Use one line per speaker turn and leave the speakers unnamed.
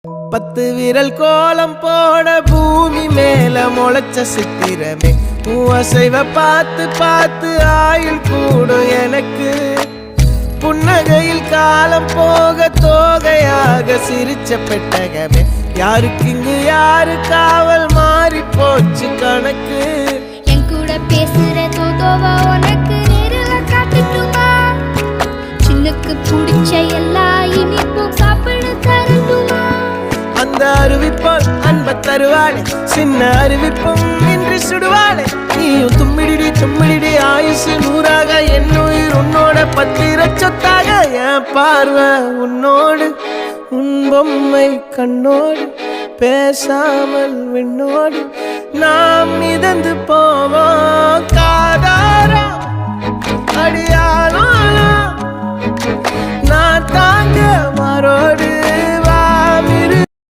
10 விரல் கோலம் போட பூமி மேல முளைச்ச சித்திரமே அசைவ பார்த்து பார்த்து ஆயுள் கூடும் எனக்கு புன்னகையில் காலம் போக தோகையாக சிரிச்ச பெட்டகமே யாருக்கு இங்கு யாரு காவல் மாறி போச்சு கணக்கு
என் கூட பேசுற தோதோவா உனக்கு நேரில் காட்டுட்டுமா சின்னக்கு பிடிச்ச எல்லா இனிப்பும் சாப்பிட தரட்டுமா
அந்த அறிவிப்பால் அன்ப தருவாளே சின்ன அறிவிப்பும் இன்று சுடுவாளே நீயும் தும்மிடி ஆயுசு 100ஆக என் உயிர் உன்னோட 10 சொத்தாக என் பார்வை உன்னோடு உன் பொம்மை கண்ணோடு பேசாமல் விண்ணோடு நாம் மிதந்து போவோம் காதாரா அடியானோ நான் தாங்க மாறோடு